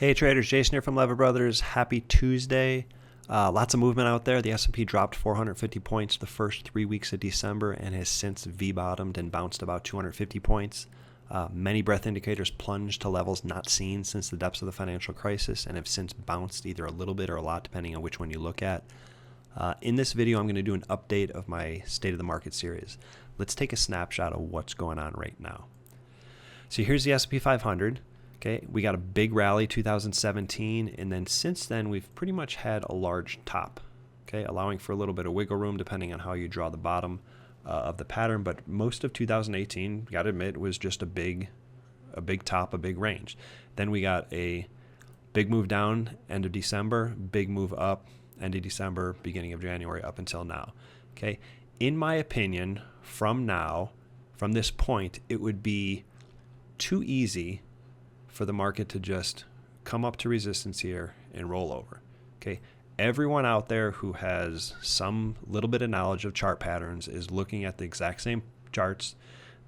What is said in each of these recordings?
Hey traders, Jason here from Leavitt Brothers. Happy Tuesday. Lots of movement out there. The S&P dropped 450 points the first 3 weeks of December and has since V-bottomed and bounced about 250 points. Many breadth indicators plunged to levels not seen since the depths of the financial crisis and have since bounced either a little bit or a lot depending on which one you look at. In this video, I'm going to do an update of my State of the Market series. Let's take a snapshot of what's going on right now. So here's the S&P 500. Okay, we got a big rally 2017, and then since then we've pretty much had a large top, okay, allowing for a little bit of wiggle room depending on how you draw the bottom of the pattern. But most of 2018, got to admit, was just a big top, a big range. Then we got a big move down end of December, big move up end of December, beginning of January, up until now. Okay, in my opinion, from this point, it would be too easy for the market to just come up to resistance here and roll over. Okay, everyone out there who has some little bit of knowledge of chart patterns is looking at the exact same charts.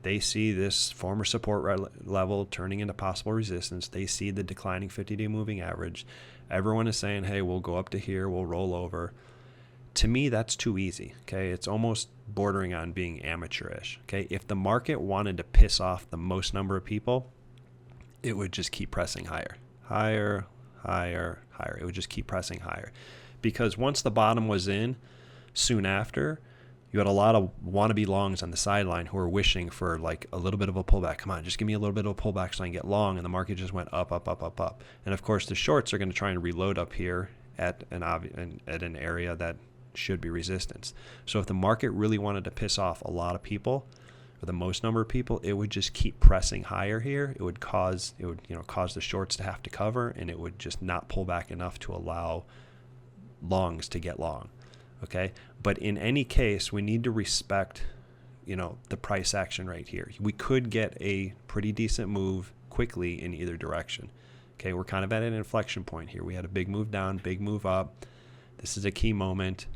They see this former support level turning into possible resistance. They see the declining 50-day moving average. Everyone is saying, hey, we'll go up to here, we'll roll over. To me, that's too easy. Okay, it's almost bordering on being amateurish. Okay, if the market wanted to piss off the most number of people, it would just keep pressing higher, higher, higher, higher. It would just keep pressing higher. Because once the bottom was in, soon after, you had a lot of wannabe longs on the sideline who were wishing for like a little bit of a pullback. Come on, just give me a little bit of a pullback so I can get long. And the market just went up, up, up, up, up. And of course, the shorts are going to try and reload up here at an area that should be resistance. So if the market really wanted to piss off a lot of people, for the most number of people, it would just keep pressing higher here. It would cause the shorts to have to cover, and it would just not pull back enough to allow longs to get long. Okay, but in any case, we need to respect the price action right here. We could get a pretty decent move quickly in either direction. Okay, we're kind of at an inflection point here. We had a big move down, big move up. This is a key moment.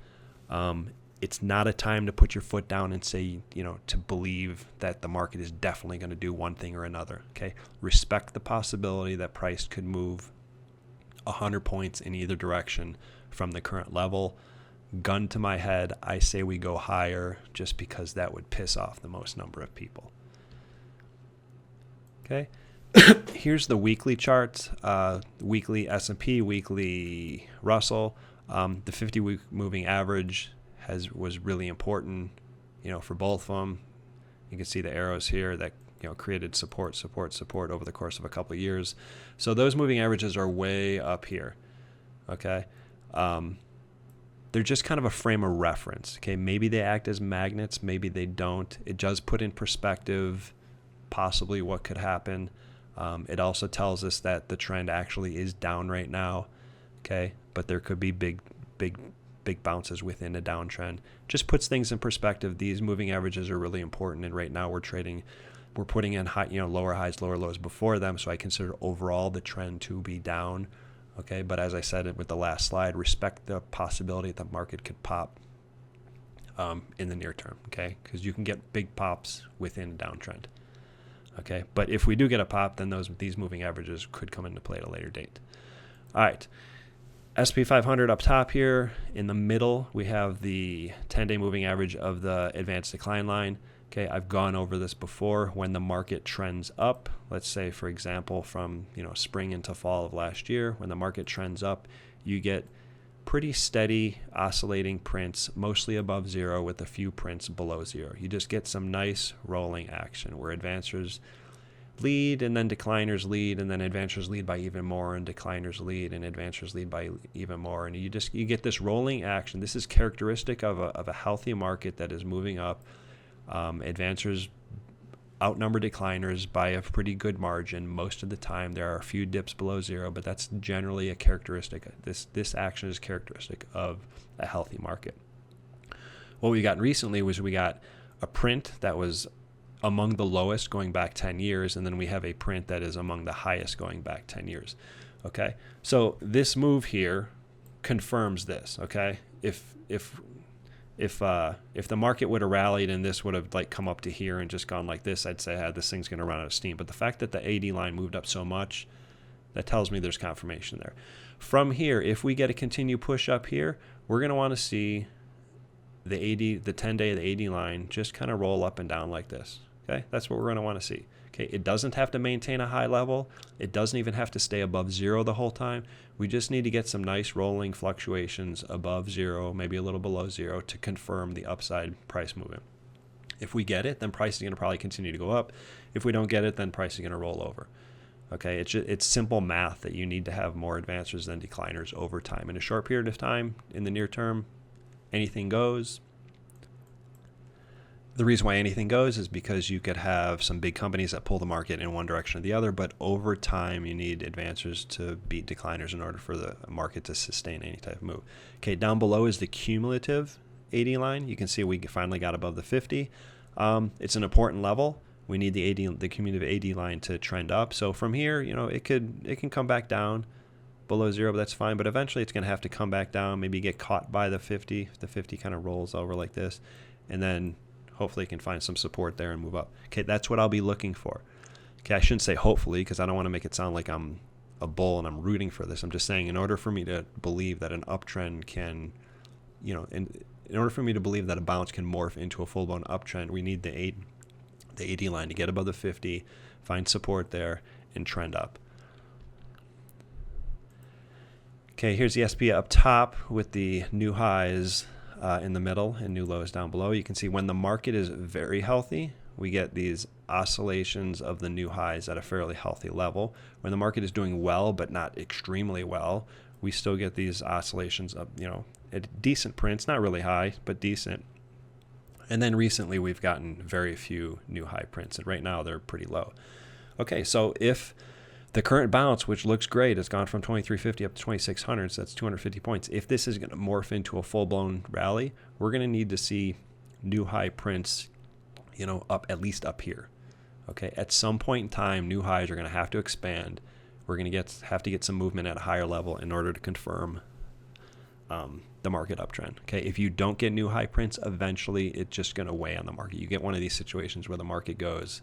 It's not a time to put your foot down and say, to believe that the market is definitely going to do one thing or another. Okay, respect the possibility that price could move 100 points in either direction from the current level. Gun to my head, I say we go higher just because that would piss off the most number of people. Okay, here's the weekly charts, weekly S&P, weekly Russell. The 50-week moving average was really important, for both of them. You can see the arrows here that created support over the course of a couple of years. So those moving averages are way up here. Okay, they're just kind of a frame of reference. Okay, maybe they act as magnets, maybe they don't. It does put in perspective possibly what could happen. It also tells us that the trend actually is down right now. Okay, but there could be big bounces within a downtrend. Just puts things in perspective. These moving averages are really important, and right now we're putting in high, lower highs, lower lows before them. So I consider overall the trend to be down. Okay, but as I said with the last slide, respect the possibility that the market could pop in the near term. Okay, because you can get big pops within a downtrend. Okay, but if we do get a pop, then these moving averages could come into play at a later date. All right. S&P 500 up top here. In the middle, we have the 10-day moving average of the advanced decline line. Okay, I've gone over this before. When the market trends up, let's say, for example, from spring into fall of last year, when the market trends up, you get pretty steady oscillating prints, mostly above zero with a few prints below zero. You just get some nice rolling action where advancers lead and then decliners lead and then advancers lead by even more and decliners lead and advancers lead by even more, and you get this rolling action. This is characteristic of a healthy market that is moving up. Advancers outnumber decliners by a pretty good margin most of the time. There are a few dips below zero, but that's generally a characteristic. This action is characteristic of a healthy market. What we got recently was we got a print that was among the lowest going back 10 years, and then we have a print that is among the highest going back 10 years. Okay, so this move here confirms this. Okay, if the market would have rallied and this would have come up to here and just gone like this, I'd say this thing's going to run out of steam. But the fact that the AD line moved up so much, That tells me there's confirmation there. From here, if we get a continued push up here, we're going to want to see the 10-day of the 80 line just kind of roll up and down like this. Okay, that's what we're going to want to see. Okay, it doesn't have to maintain a high level. It doesn't even have to stay above zero the whole time. We just need to get some nice rolling fluctuations above zero, maybe a little below zero, to confirm the upside price movement. If we get it, then price is going to probably continue to go up. If we don't get it, then price is going to roll over. Okay, it's simple math that you need to have more advancers than decliners over time. In a short period of time, in the near term, anything goes. The reason why anything goes is because you could have some big companies that pull the market in one direction or the other, but over time you need advancers to beat decliners in order for the market to sustain any type of move. Okay, down below is the cumulative 80 line. You can see we finally got above the 50. It's an important level. We need the cumulative 80 line to trend up. So from here, it can come back down below zero, but that's fine. But eventually it's going to have to come back down, maybe get caught by the 50. The 50 kind of rolls over like this, and then hopefully it can find some support there and move up. Okay, that's what I'll be looking for. Okay, I shouldn't say hopefully because I don't want to make it sound like I'm a bull and I'm rooting for this. I'm just saying in order for me to believe that an uptrend can, in order for me to believe that a bounce can morph into a full-blown uptrend, we need the 80 line to get above the 50, find support there, and trend up. Okay, here's the SP up top with the new highs in the middle and new lows down below. You can see when the market is very healthy, we get these oscillations of the new highs at a fairly healthy level. When the market is doing well but not extremely well, we still get these oscillations of, at decent prints, not really high, but decent. And then recently we've gotten very few new high prints, and right now they're pretty low. Okay, so if the current bounce, which looks great, has gone from 2350 up to 2600, so that's 250 points. If this is going to morph into a full-blown rally, we're going to need to see new high prints, up at least up here. Okay, at some point in time, new highs are going to have to expand. We're going to have to get some movement at a higher level in order to confirm the market uptrend. Okay, if you don't get new high prints, eventually it's just going to weigh on the market. You get one of these situations where the market goes,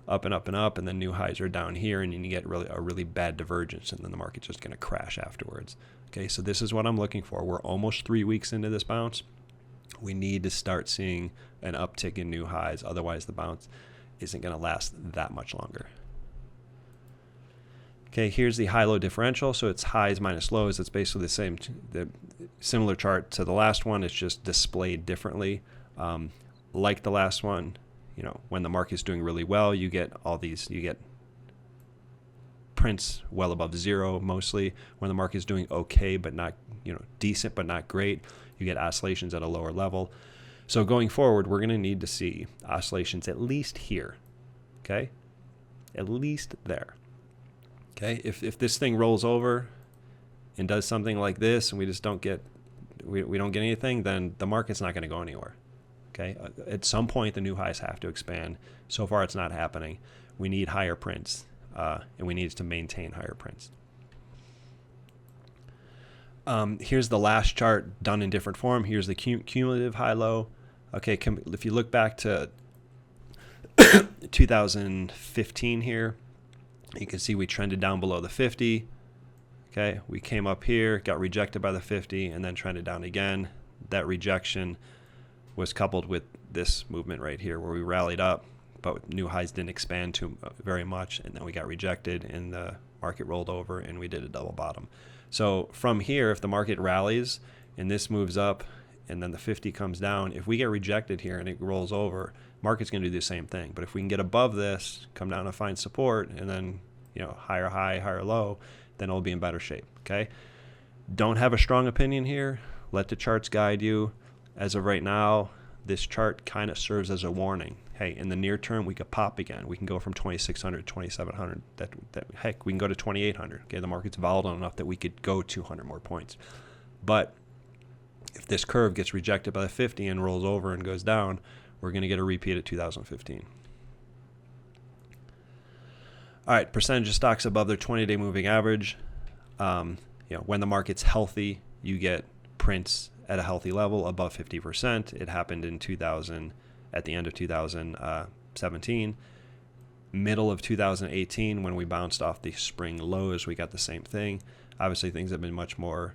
up and up and up, and then new highs are down here, and you get a really bad divergence, and then the market's just going to crash afterwards. Okay, so this is what I'm looking for. We're almost 3 weeks into this bounce. We need to start seeing an uptick in new highs. Otherwise, the bounce isn't going to last that much longer. Okay, here's the high-low differential. So it's highs minus lows. It's basically the similar chart to the last one. It's just displayed differently. Like the last one, when the market's doing really well, you get prints well above zero mostly. When the market's doing okay, but not, decent, but not great, you get oscillations at a lower level. So going forward, we're going to need to see oscillations at least here. Okay, at least there. Okay, if this thing rolls over and does something like this, and we just don't get anything, then the market's not going to go anywhere. Okay, at some point the new highs have to expand. So far it's not happening. We need higher prints, and we need to maintain higher prints. Here's the last chart done in different form. Here's the cumulative high-low. Okay, if you look back to 2015 here, you can see we trended down below the 50. Okay, we came up here, got rejected by the 50, and then trended down again. That rejection was coupled with this movement right here where we rallied up, but new highs didn't expand too very much, and then we got rejected, and the market rolled over, and we did a double bottom. So from here, if the market rallies and this moves up and then the 50 comes down, if we get rejected here and it rolls over, market's going to do the same thing. But if we can get above this, come down and find support, and then higher high, higher low, then it'll be in better shape. Okay, don't have a strong opinion here. Let the charts guide you. As of right now, this chart kind of serves as a warning. Hey, in the near term, we could pop again. We can go from 2,600 to 2,700. Heck, we can go to 2,800. Okay, the market's volatile enough that we could go 200 more points. But if this curve gets rejected by the 50 and rolls over and goes down, we're going to get a repeat of 2015. All right, percentage of stocks above their 20-day moving average. When the market's healthy, you get prints at a healthy level above 50%. It happened in 2000, at the end of 2017. middle of 2018 when we bounced off the spring lows, we got the same thing. Obviously, things have been much more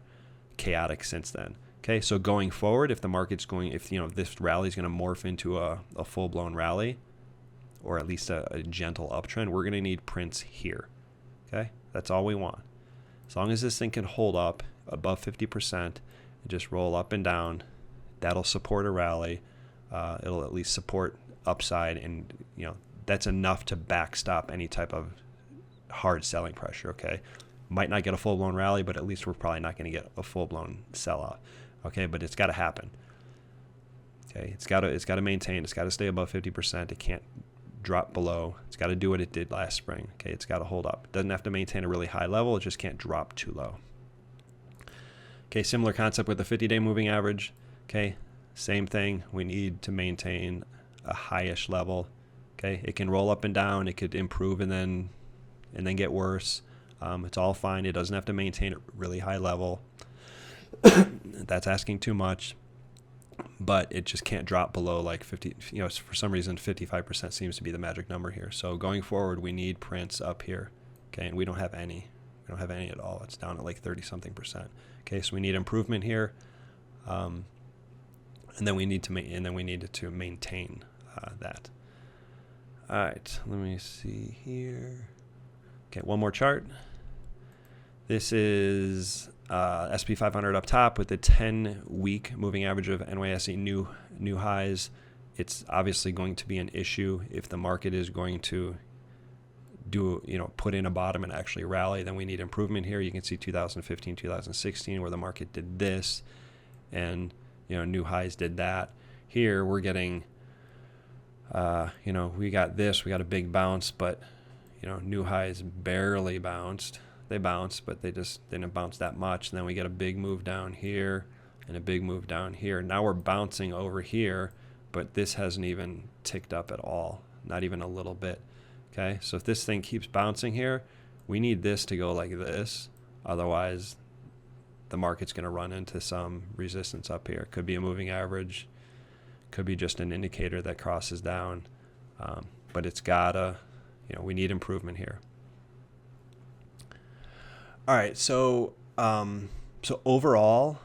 chaotic since then. Okay, so going forward, if the market's going, if this rally is going to morph into a full-blown rally, or at least a gentle uptrend, we're going to need prints here. Okay, that's all we want. As long as this thing can hold up above 50% and just roll up and down, that'll support a rally. It'll at least support upside, and that's enough to backstop any type of hard selling pressure. Okay, might not get a full-blown rally, but at least we're probably not going to get a full-blown sell-off. Okay, but it's got to happen. Okay, it's got to maintain. It's got to stay above 50%. It can't drop below. It's got to do what it did last spring. Okay, it's got to hold up. It doesn't have to maintain a really high level. It just can't drop too low. Okay, similar concept with the 50-day moving average. Okay, same thing. We need to maintain a high-ish level. Okay, it can roll up and down. It could improve and then get worse. It's all fine. It doesn't have to maintain a really high level. That's asking too much. But it just can't drop below like 50. For some reason, 55% seems to be the magic number here. So going forward, we need prints up here. Okay, and we don't have any. We don't have any at all. It's down at like 30-something%. Okay, so we need improvement here, and then we need to maintain that. All right, let me see here. Okay, one more chart. This is SP 500 up top with the 10-week moving average of NYSE new highs. It's obviously going to be an issue if the market is going to put in a bottom and actually rally. Then we need improvement here. You can see 2015, 2016 where the market did this, and new highs did that. Here we're getting, we got this. We got a big bounce, but new highs barely bounced. They bounced, but they just didn't bounce that much. And then we get a big move down here and a big move down here. Now we're bouncing over here, but this hasn't even ticked up at all, not even a little bit. Okay, so if this thing keeps bouncing here, we need this to go like this. Otherwise, the market's going to run into some resistance up here. Could be a moving average, could be just an indicator that crosses down, but it's gotta, we need improvement here. All right, so overall,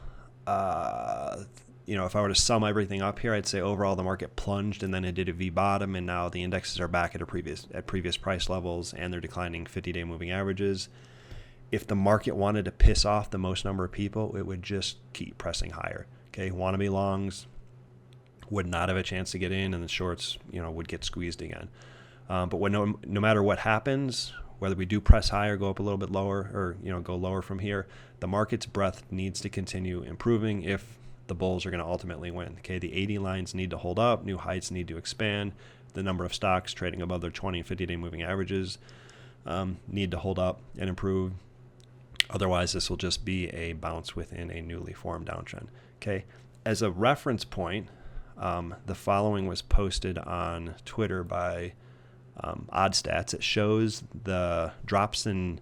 if I were to sum everything up here, I'd say overall the market plunged and then it did a V bottom, and now the indexes are back at previous price levels, and they're declining 50-day moving averages. If the market wanted to piss off the most number of people, it would just keep pressing higher. Okay, wannabe longs would not have a chance to get in, and the shorts, would get squeezed again. But no matter what happens, whether we do press higher, go up a little bit lower, or go lower from here, the market's breadth needs to continue improving if the bulls are going to ultimately win. Okay, the 80 lines need to hold up, new heights need to expand, the number of stocks trading above their 20 and 50-day moving averages need to hold up and improve. Otherwise, this will just be a bounce within a newly formed downtrend. Okay, as a reference point, the following was posted on Twitter by OddStats. It shows the drops and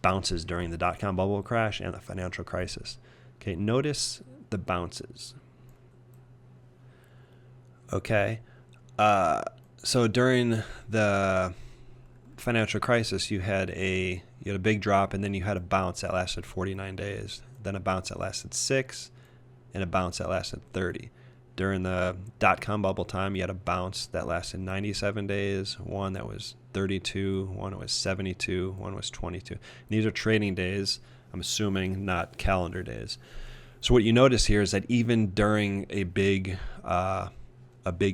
bounces during the dot-com bubble crash and the financial crisis. Okay, notice the bounces. Okay, so during the financial crisis, you had a big drop, and then you had a bounce that lasted 49 days, then a bounce that lasted 6, and a bounce that lasted 30. During the dot-com bubble time, you had a bounce that lasted 97 days, one that was 32, one that was 72, one was 22. And these are trading days, I'm assuming, not calendar days. So what you notice here is that even during a big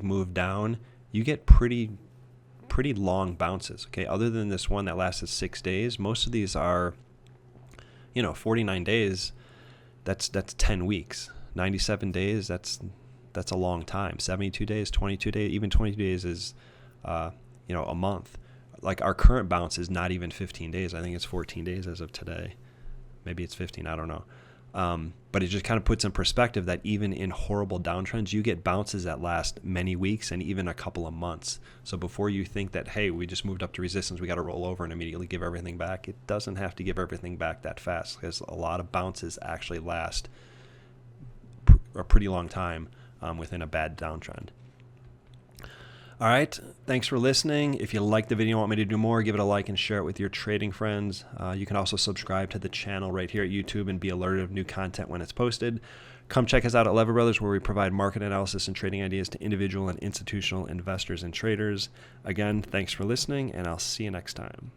move down, you get pretty long bounces. Okay, other than this one that lasted 6 days, most of these are 49 days. That's 10 weeks. 97 days, that's a long time. 72 days, 22 days, even 22 days is a month. Like our current bounce is not even 15 days. I think it's 14 days as of today. Maybe it's 15, I don't know. But it just kind of puts in perspective that even in horrible downtrends, you get bounces that last many weeks and even a couple of months. So before you think that, hey, we just moved up to resistance, we got to roll over and immediately give everything back, it doesn't have to give everything back that fast, because a lot of bounces actually last a pretty long time within a bad downtrend. All right. Thanks for listening. If you like the video and want me to do more, give it a like and share it with your trading friends. You can also subscribe to the channel right here at YouTube and be alerted of new content when it's posted. Come check us out at Leavitt Brothers, where we provide market analysis and trading ideas to individual and institutional investors and traders. Again, thanks for listening, and I'll see you next time.